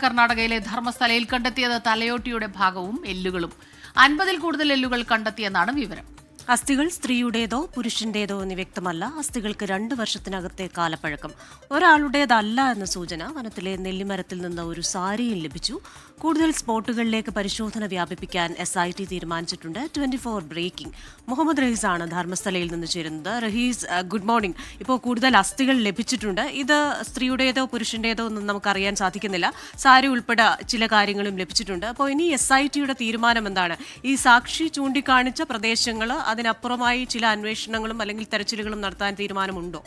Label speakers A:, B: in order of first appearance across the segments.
A: കർണാടകയിലെ ധർമ്മസ്ഥലയിൽ കണ്ടെത്തിയത് തലയോട്ടിയുടെ ഭാഗവും എല്ലുകളും. 50-ൽ കൂടുതൽ എല്ലുകൾ കണ്ടെത്തിയെന്നാണ് വിവരം.
B: അസ്ഥികൾ സ്ത്രീയുടേതോ പുരുഷന്റേതോ എന്ന് വ്യക്തമല്ല. അസ്ഥികൾക്ക് 2 വർഷത്തിനകത്തെ കാലപ്പഴക്കം. ഒരാളുടേതല്ല എന്ന സൂചന. വനത്തിലെ നെല്ലിമരത്തിൽ നിന്ന് ഒരു സാരിയും ലഭിച്ചു. കൂടുതൽ സ്പോട്ടുകളിലേക്ക് പരിശോധന വ്യാപിപ്പിക്കാൻ SIT തീരുമാനിച്ചിട്ടുണ്ട്. 24 ബ്രേക്കിംഗ്. മുഹമ്മദ് റഹീസാണ് ധർമ്മസ്ഥലയിൽ നിന്ന് ചേരുന്നത്. Rahees, good morning. ഇപ്പോൾ കൂടുതൽ അസ്ഥികൾ ലഭിച്ചിട്ടുണ്ട്. ഇത് സ്ത്രീയുടേതോ പുരുഷന്റേതോ ഒന്നും നമുക്കറിയാൻ സാധിക്കുന്നില്ല. സാരി ഉൾപ്പെടെ ചില കാര്യങ്ങളും ലഭിച്ചിട്ടുണ്ട്. അപ്പോൾ ഇനി SITയുടെ തീരുമാനം എന്താണ്? ഈ സാക്ഷി ചൂണ്ടിക്കാണിച്ച പ്രദേശങ്ങൾ അതിനപ്പുറമായി ചില അന്വേഷണങ്ങളും അല്ലെങ്കിൽ തെരച്ചിലുകളും നടത്താൻ തീരുമാനമുണ്ടോ?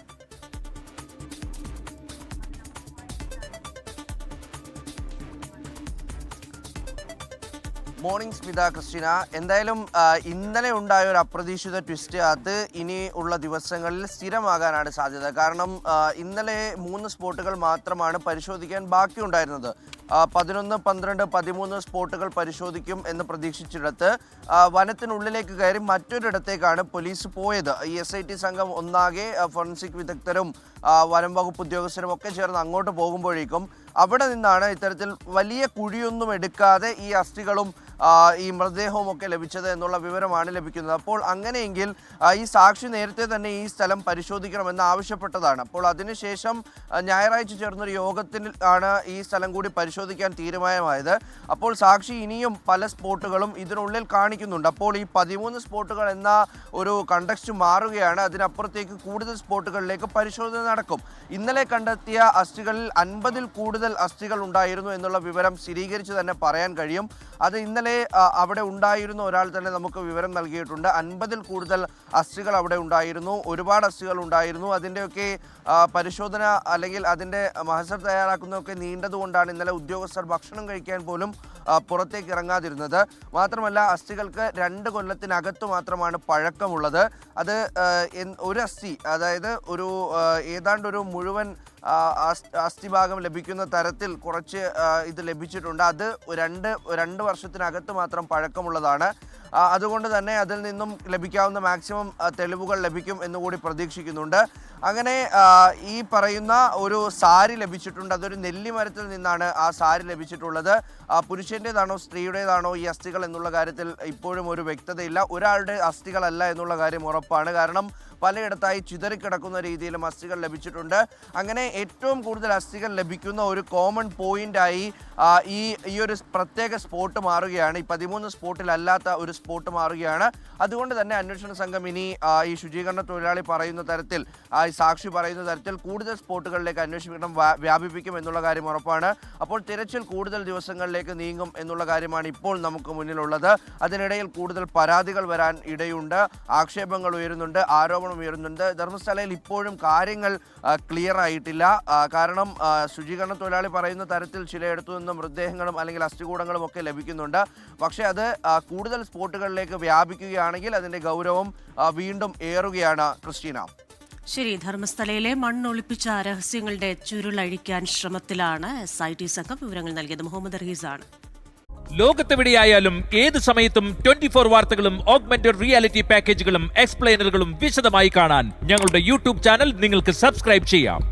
C: Morning Smitha, Christina. എന്തായാലും ഇന്നലെ ഉണ്ടായ ഒരു അപ്രതീക്ഷിത ട്വിസ്റ്റ് അത് ഇനി ഉള്ള ദിവസങ്ങളിൽ സ്ഥിരമാകാനാണ് സാധ്യത. കാരണം ഇന്നലെ 3 സ്പോട്ടുകൾ മാത്രമാണ് പരിശോധിക്കാൻ ബാക്കിയുണ്ടായിരുന്നത്. 11, 12, 13 സ്പോട്ടുകൾ പരിശോധിക്കും എന്ന് പ്രതീക്ഷിച്ചിടത്ത് വനത്തിനുള്ളിലേക്ക് കയറി മറ്റൊരിടത്തേക്കാണ് പോലീസ് പോയത്. ഈ SIT സംഘം ഒന്നാകെ ഫോറൻസിക് വിദഗ്ധരും വനം വകുപ്പ് ഉദ്യോഗസ്ഥരും ഒക്കെ ചേർന്ന് അങ്ങോട്ട് പോകുമ്പോഴേക്കും അവിടെ നിന്നാണ് ഇത്തരത്തിൽ വലിയ കുഴിയൊന്നും എടുക്കാതെ ഈ അസ്ഥികളും ഈ മൃതദേഹവും ഒക്കെ ലഭിച്ചത് എന്നുള്ള വിവരമാണ് ലഭിക്കുന്നത്. അപ്പോൾ അങ്ങനെയെങ്കിൽ ഈ സാക്ഷി നേരത്തെ തന്നെ ഈ സ്ഥലം പരിശോധിക്കണമെന്ന് ആവശ്യപ്പെട്ടതാണ്. അപ്പോൾ അതിനുശേഷം ഞായറാഴ്ച ചേർന്നൊരു യോഗത്തിൽ ആണ് ഈ സ്ഥലം കൂടി പരിശോധിക്കാൻ തീരുമാനമായത്. അപ്പോൾ സാക്ഷി ഇനിയും പല സ്പോട്ടുകളും ഇതിനുള്ളിൽ കാണിക്കുന്നുണ്ട്. അപ്പോൾ ഈ 13 സ്പോട്ടുകൾ എന്ന ഒരു കണ്ടക്സ്റ്റ് മാറുകയാണ്. അതിനപ്പുറത്തേക്ക് കൂടുതൽ സ്പോട്ടുകളിലേക്ക് പരിശോധന നടക്കും. ഇന്നലെ കണ്ടെത്തിയ അസ്ഥികളിൽ 50-ൽ കൂടുതൽ അസ്ഥികൾ ഉണ്ടായിരുന്നു എന്നുള്ള വിവരം സ്ഥിരീകരിച്ച് തന്നെ പറയാൻ കഴിയും. അത് ഇന്നലെ അവിടെ ഉണ്ടായിരുന്ന ഒരാൾ തന്നെ നമുക്ക് വിവരം നൽകിയിട്ടുണ്ട്. 50-ൽ കൂടുതൽ അസ്ഥികൾ അവിടെ ഉണ്ടായിരുന്നു. ഒരുപാട് അസ്ഥികൾ ഉണ്ടായിരുന്നു. അതിൻ്റെയൊക്കെ പരിശോധന അല്ലെങ്കിൽ അതിൻ്റെ മഹസർ തയ്യാറാക്കുന്നതൊക്കെ നീണ്ടതുകൊണ്ടാണ് ഇന്നലെ ഉദ്യോഗസ്ഥർ ഭക്ഷണം കഴിക്കാൻ പോലും പുറത്തേക്ക് ഇറങ്ങാതിരുന്നത്. മാത്രമല്ല അസ്ഥികൾക്ക് 2 കൊല്ലത്തിനകത്ത് മാത്രമാണ് പഴക്കമുള്ളത്. അത് ഒരു അസ്ഥി, അതായത് ഒരു ഏതാണ്ട് ഒരു മുഴുവൻ അസ്ഥിഭാഗം ലഭിക്കുന്ന തരത്തിൽ കുറച്ച് ഇത് ലഭിച്ചിട്ടുണ്ട്. അത് 2 വർഷത്തിനകത്ത് മാത്രം പഴക്കമുള്ളതാണ്. അതുകൊണ്ട് തന്നെ അതിൽ നിന്നും ലഭിക്കാവുന്ന മാക്സിമം തെളിവുകൾ ലഭിക്കും എന്നുകൂടി പ്രതീക്ഷിക്കുന്നുണ്ട്. അങ്ങനെ ഈ പറയുന്ന ഒരു സാരി ലഭിച്ചിട്ടുണ്ട്. അതൊരു നെല്ലിമരത്തിൽ നിന്നാണ് ആ സാരി ലഭിച്ചിട്ടുള്ളത്. പുരുഷൻ്റേതാണോ സ്ത്രീയുടേതാണോ ഈ അസ്ഥികൾ എന്നുള്ള കാര്യത്തിൽ ഇപ്പോഴും ഒരു വ്യക്തതയില്ല. ഒരാളുടെ അസ്ഥികളല്ല എന്നുള്ള കാര്യം ഉറപ്പാണ്. കാരണം പലയിടത്തായി ചിതറിക്കിടക്കുന്ന രീതിയിലും അസ്ഥികൾ ലഭിച്ചിട്ടുണ്ട്. അങ്ങനെ ഏറ്റവും കൂടുതൽ അസ്ഥികൾ ലഭിക്കുന്ന ഒരു കോമൺ പോയിന്റായി ഈ ഒരു പ്രത്യേക സ്പോട്ട് മാറുകയാണ്. ഈ 13 സ്പോട്ടിലല്ലാത്ത ഒരു സ്പോട്ട് മാറുകയാണ്. അതുകൊണ്ട് തന്നെ അന്വേഷണ സംഘം ഇനി ഈ ശുചീകരണ തൊഴിലാളി പറയുന്ന തരത്തിൽ, ഈ സാക്ഷി പറയുന്ന തരത്തിൽ കൂടുതൽ സ്പോട്ടുകളിലേക്ക് അന്വേഷണം വ്യാപിപ്പിക്കും എന്നുള്ള കാര്യം ഉറപ്പാണ്. അപ്പോൾ തിരച്ചിൽ കൂടുതൽ ദിവസങ്ങളിലേക്ക് നീങ്ങും എന്നുള്ള കാര്യമാണ് ഇപ്പോൾ നമുക്ക് മുന്നിലുള്ളത്. അതിനിടയിൽ കൂടുതൽ പരാതികൾ വരാൻ ഇടയുണ്ട്, ആക്ഷേപങ്ങൾ ഉയരുന്നുണ്ട്, ആരോപണം ഉയരുന്നുണ്ട്. ധർമ്മസ്ഥലയിൽ ഇപ്പോഴും കാര്യങ്ങൾ ക്ലിയർ ആയിട്ടില്ല. കാരണം ശുചീകരണ തൊഴിലാളി പറയുന്ന തരത്തിൽ ചിലയിടത്തു നിന്ന് മൃതദേഹങ്ങളും അല്ലെങ്കിൽ അസ്ഥികൂടങ്ങളും ഒക്കെ ലഭിക്കുന്നുണ്ട്. പക്ഷേ അത് കൂടുതൽ സ്പോട്ടുകളിലേക്ക് വ്യാപിക്കുകയാണെങ്കിൽ അതിൻ്റെ ഗൗരവം വീണ്ടും ഏറുകയാണ്. ക്രിസ്റ്റീന,
B: ശരി. ധർമ്മസ്ഥലയിലെ മണ്ണൊളിപ്പിച്ച രഹസ്യങ്ങളുടെ ചുരുളഴിക്കാൻ ശ്രമത്തിലാണ് SIT സംഘം. വിവരങ്ങൾ നൽകിയത് മുഹമ്മദ് റഹീസാണ്.
D: ലോകത്തെവിടെയായാലും ഏത് സമയത്തും 24 വാർത്തകളും ഓഗ്മെന്റഡ് റിയാലിറ്റി പാക്കേജുകളും എക്സ്പ്ലെയിനറുകളും വിശദമായി കാണാൻ ഞങ്ങളുടെ YouTube ചാനൽ നിങ്ങൾക്ക് സബ്സ്ക്രൈബ് ചെയ്യാം.